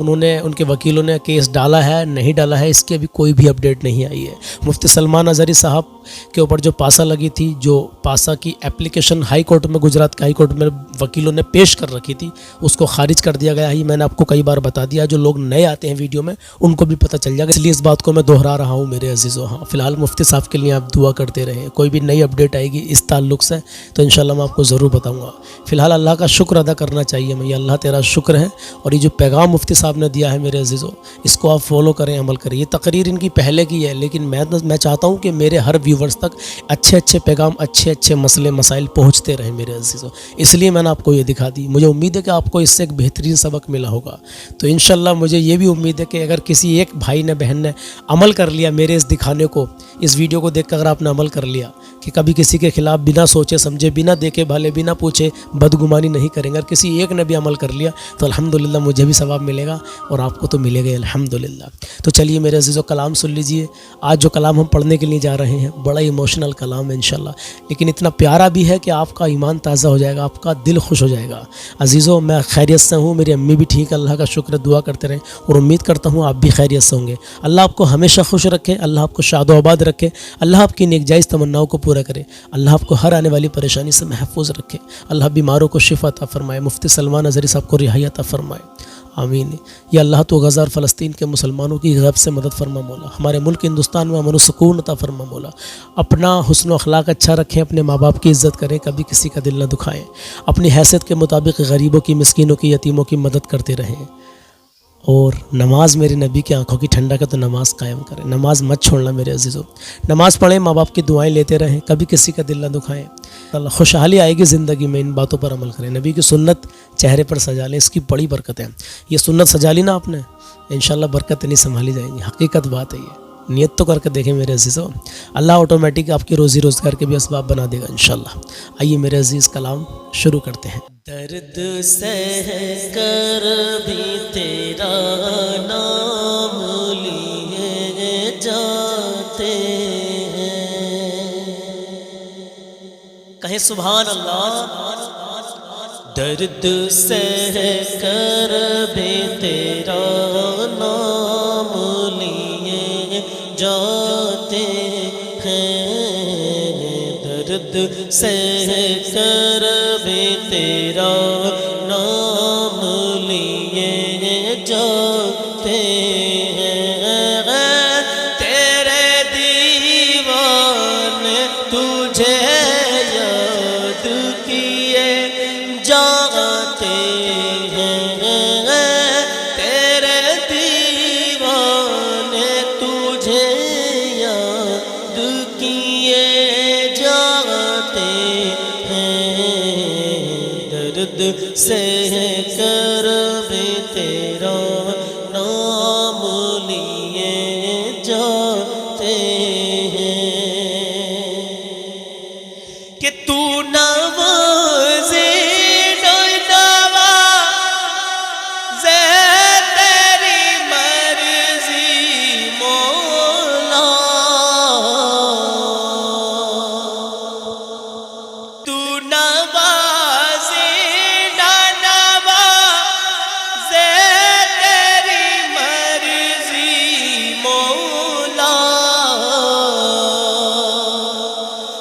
انہوں نے ان کے وکیلوں نے کیس ڈالا ہے نہیں ڈالا ہے، اس کی ابھی کوئی بھی اپڈیٹ نہیں آئی ہے۔ مفتی سلمان اظہری صاحب کے اوپر جو پاسا لگی تھی، جو پاسا کی اپلیکیشن ہائی کورٹ میں، گجرات کے ہائی کورٹ میں وکیلوں نے پیش کر رکھی تھی، اس کو خارج کر دیا گیا ہے۔ یہ میں نے آپ کو کئی بار بتا دیا، جو لوگ نئے آتے ہیں ویڈیو میں ان کو بھی پتہ چل جائے گا، اس لیے اس بات کو میں دہرا رہا ہوں میرے عزیزو۔ ہاں فی الحال مفتی صاحب کے لیے آپ دعا کرتے رہیں، کوئی بھی نئی اپڈیٹ آئے گی اس تعلق سے تو انشاءاللہ میں آپ کو ضرور بتاؤں گا۔ فی الحال اللہ کا شکر ادا کرنا چاہیے ہمیں، یہ اللہ تیرا شکر ہے، اور یہ جو پیغام مفتی صاحب نے دیا ہے میرے عزیزو، اس کو آپ فالو کریں، عمل کریں۔ یہ تقریر ان کی پہلے کی ہے، لیکن میں چاہتا ہوں کہ میرے ہر ویورز تک اچھے پیغام، اچھے مسئلے مسائل پہنچتے رہیں میرے عزیزو، اس لیے میں نے آپ کو یہ دکھا دی۔ مجھے امید ہے کہ آپ کو اس سے ایک بہترین سبق ملا ہوگا، تو انشاءاللہ مجھے یہ بھی امید ہے کہ اگر کسی ایک بھائی نے، بہن نے عمل کر لیا میرے اس دکھانے کو، اس ویڈیو کو دیکھ کر اگر آپ نے عمل کر لیا کہ کبھی کسی کے خلاف بنا سوچے سمجھے، بنا دیکھے بھالے، بنا پوچھے بدگمانی نہیں کریں گے، اگر کسی ایک نے بھی عمل کر لیا تو الحمدللہ مجھے بھی ثواب ملے گا اور آپ کو تو ملے گا الحمدللہ۔ تو چلیے میرے عزیزو کلام سن لیجئے۔ آج جو کلام ہم پڑھنے کے لیے جا رہے ہیں بڑا ایموشنل کلام ہے انشاءاللہ، لیکن اتنا پیارا بھی ہے کہ آپ کا ایمان تازہ ہو جائے گا، آپ کا دل خوش ہو جائے گا۔ عزیزو میں خیریت سے ہوں، میری امی بھی ٹھیک ہے، اللہ کا شکر، دعا کرتے رہیں، اور امید کرتا ہوں آپ بھی خیریت سے ہوں گے۔ اللہ آپ کو ہمیشہ خوش رکھے، اللہ آپ کو شاد و آباد رکھے، اللہ آپ کی نیک جائز تمناؤں کو پورا کرے، اللہ آپ کو ہر آنے والی پریشانی سے محفوظ رکھے، اللہ بیماروں کو شفا عطا فرمائے، مفتی سلمان اظہری صاحب کو رہائی عطا فرمائے، آمین۔ یا اللہ تو غزہ اور فلسطین کے مسلمانوں کی غیب سے مدد فرما مولا، ہمارے ملک ہندوستان میں امن و سکون عطا فرما مولا، اپنا حسن و اخلاق اچھا رکھیں، اپنے ماں باپ کی عزت کریں، کبھی کسی کا دل نہ دکھائیں، اپنی حیثیت کے مطابق غریبوں کی، مسکینوں کی، یتیموں کی مدد کرتے رہیں، اور نماز میرے نبی کی آنکھوں کی ٹھنڈک ہے تو نماز قائم کریں، نماز مت چھوڑنا میرے عزیزو، نماز پڑھیں، ماں باپ کی دعائیں لیتے رہیں، کبھی کسی کا دل نہ دکھائیں، اللہ خوشحالی آئے گی زندگی میں، ان باتوں پر عمل کریں، نبی کی سنت چہرے پر سجا لیں، اس کی بڑی برکت ہے، یہ سنت سجا لی نا آپ نے انشاءاللہ برکت نہیں سنبھالی جائیں گی، حقیقت بات ہے، یہ نیت تو کر کے دیکھیں میرے عزیزو، اللہ آٹومیٹک آپ کی روزی روزگار کے بھی اسباب بنا دے گا انشاءاللہ۔ آئیے میرے عزیز کلام شروع کرتے ہیں۔ درد سہ کر بھی تیرا نام لیے جاتے ہیں، کہیں سبحان اللہ۔ درد سہ کر بھی تیرا نام لیے جاتے ہیں، درد سہ کر بھی تیرا نام لیے جاتے ہیں، تیرے دیوانے تجھے یاد کیے جاتے ہیں، تیرے دیوانے تجھے یاد کیے جاتے ہیں، درد سہ کر بھی تیرا نام لیے جاتے ہیں، کہ تو نوازے تیری مرضی مولا، تو نوازے تیری مرضی مولا،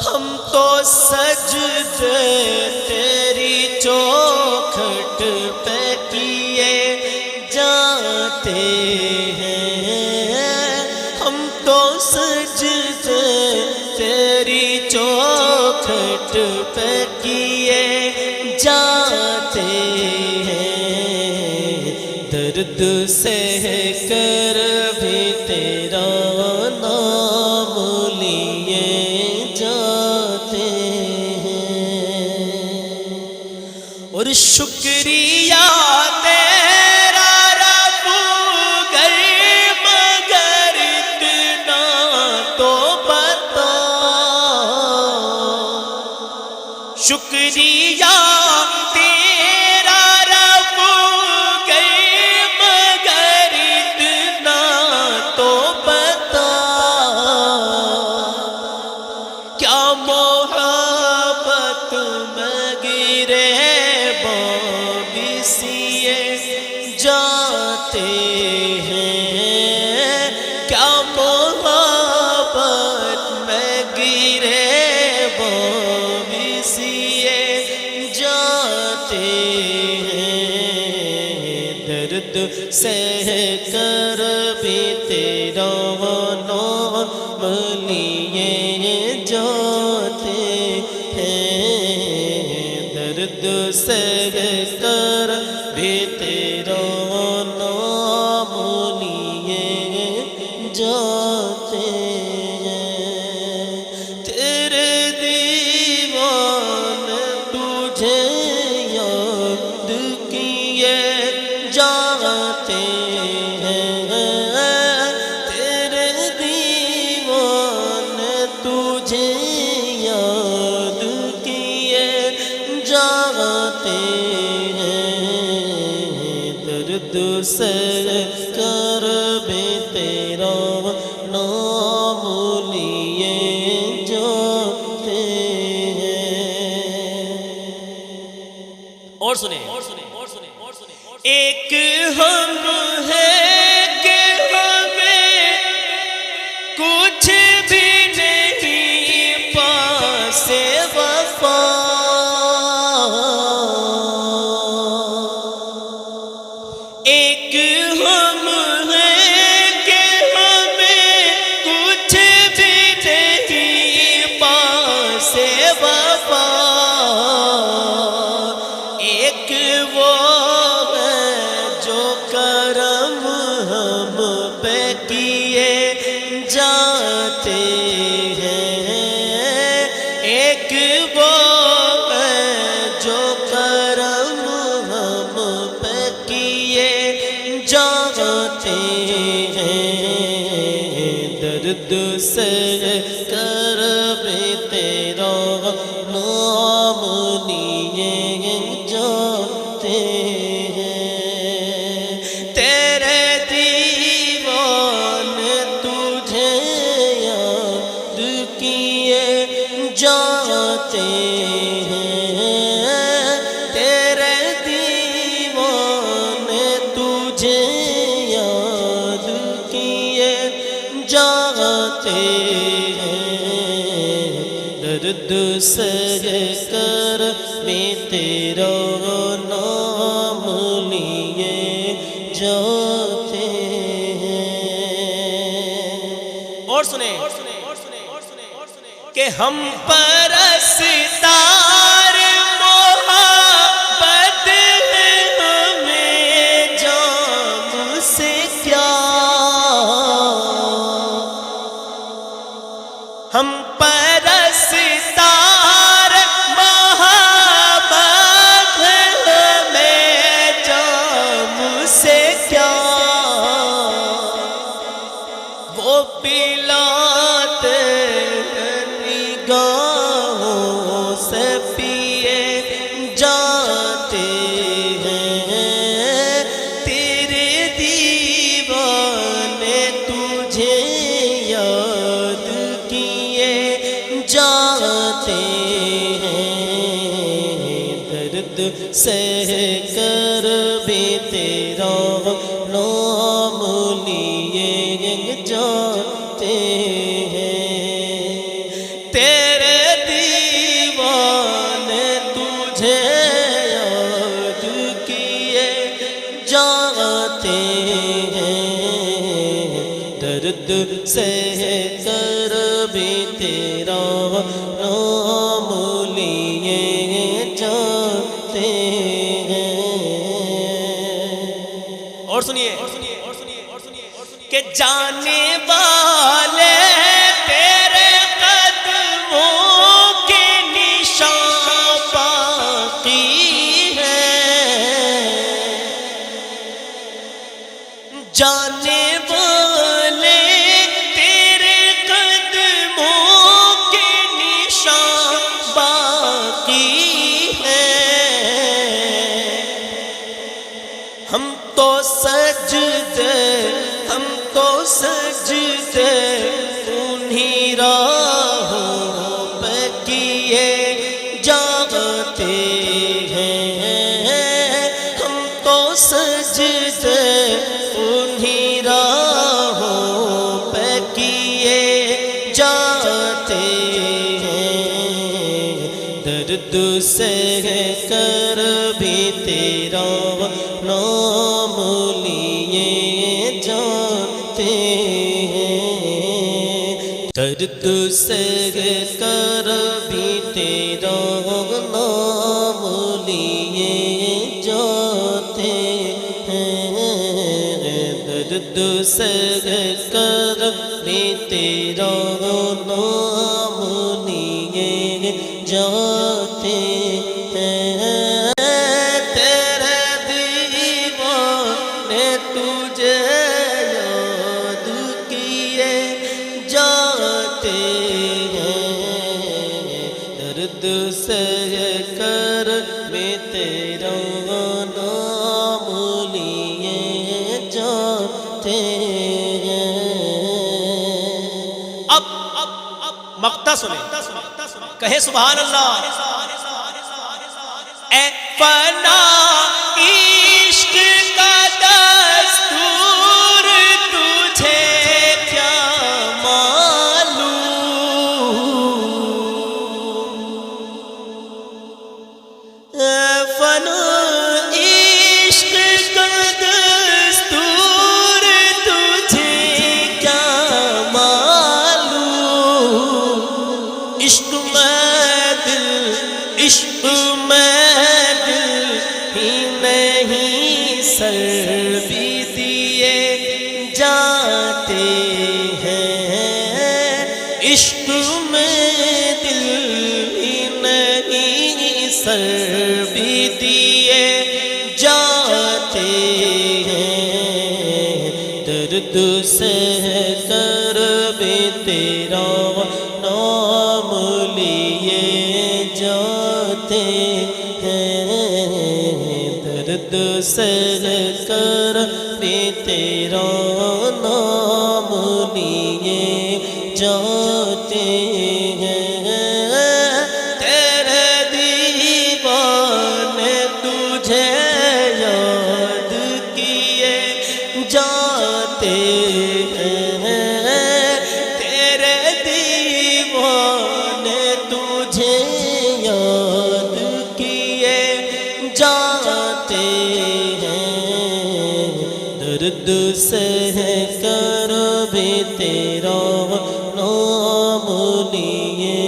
ہم تو سجدے تیری چوکھٹ پہ کیے جاتے ہیں، ہم تو سجدے تیری چوکھٹ پہ کیے جاتے ہیں، درد سہ کر بھی تیرا نام لیے جاتے ہیں، اور شکریہ تیرا رب گر مگر اتنا تو بتا، شکریہ تیرا رب گر مگر اتنا تو بتا، کیا محبت میں گرے بابی سیے جاتے بھی تیرا نام لیے جاتے ہیں، درد سہ کر بھی تیرا نام لیے جاتے ہیں، تیرے دیوان تجھے یاد کیے جاتے ہیں، تیرے دیوان تجھے یاد کیے جاتے ہیں، درد سہ کر بھی تیرا نام لیے جاتے ہیں۔ اور سنیں، ایک ہم ہے کہ ہمیں کچھ بھی نہیں پاس وفا، ایک ہم ہے کہ ہمیں کچھ بھی نہیں پاس وفا، ایک وہ کرم ہم پہ کیے جاتے ہیں، ایک وہ ہے جو کرم ہم پہ کیے جاتے ہیں، درد سہ کر بھی تیرا نام لیے جاتے ہیں، جاتے ہیں، تیرے دیوان تجھے یاد کیے جاتے ہیں، درد سہ کر بھی تیرا نام لیے جاتے ہیں۔ اور سنیں کہ ہم پرستار محبت ہے ہمیں جام سے کیا، ہم پرستار محبت ہے ہمیں جام سے کیا، وہ پلاتے گاہوں سے پیے جاتے ہیں، تیرے دیوان تجھے یاد کیے جاتے ہیں، درد سہ کر بھی تیرا نام لیے جاتے ہیں، تیرے دیوان تجھے یاد کیے جاتے ہیں، درد سہ کر بھی تیرا نام لیے جاتے ہیں۔ اور سنیے کہ جانے والے تیرے قدموں کے نشان باقی ہیں، جانے والے تیرے قدموں کے نشان باقی ہیں، ہم تو سجدے انہی راہوں پہ کیے جاتے ہیں، ہم تو سجدے انہی راہوں پہ کیے جاتے ہیں، درد سہ کر بھی تیرا نام لیے جاتے ہیں، درد سہ کر بھی تیرا نام لیے جاتے ہیں، درد سہ کر بھی تیرا نام لیے جاتے ہیں، تیرے دیوانے تجھے یاد کیے جاتے ہیں، درد سہ کر میں تیرا نام لیے جاتے ہیں۔ اب مقطع سنیں، کہے سبحان اللہ۔ اے فنا عشق کا دستور تجھے کیا معلوم، اے فنا عشق کا دستور تجھے کیا معلوم، عشق میں دل، عشق میں دل ہی نہیں سر بھی دیے جاتے ہیں، عشق میں دل ہی نہیں سر بھی دیے جاتے ہیں، درد سہ کر بھی تیرا نام لیے جاتے ہیں، درد سہ کر بھی تیرا نام لیے جاتے ہیں، تیرے دیوانے تجھے یاد کیے جاتے ہیں، تیرے دیوانے تجھے یاد کیے جاتے ہیں، درد سہ کر بھی تیرا نام لیے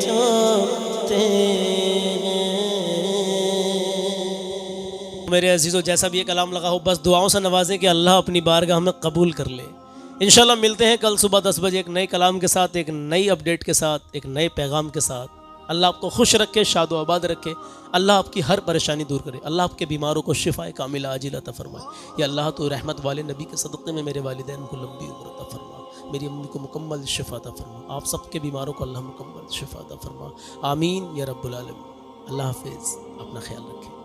جاتے ہیں۔ میرے عزیزو، جیسا بھی یہ کلام لگا ہو، بس دعاؤں سے نوازیں کہ اللہ اپنی بارگاہ میں قبول کر لے۔ انشاءاللہ ملتے ہیں کل صبح 10 بجے ایک نئے کلام کے ساتھ، ایک نئی اپڈیٹ کے ساتھ، ایک نئے پیغام کے ساتھ۔ اللہ آپ کو خوش رکھے، شاد و آباد رکھے، اللہ آپ کی ہر پریشانی دور کرے، اللہ آپ کے بیماروں کو شفا کاملہ عاجلہ عطا فرمائے۔ یا اللہ تو رحمت والے نبی کے صدقے میں میرے والدین کو لمبی عمر عطا فرما، میری امی کو مکمل شفا عطا فرما، آپ سب کے بیماروں کو اللہ مکمل شفا عطا فرما، آمین یا رب العالمین۔ اللہ حافظ، اپنا خیال رکھیں۔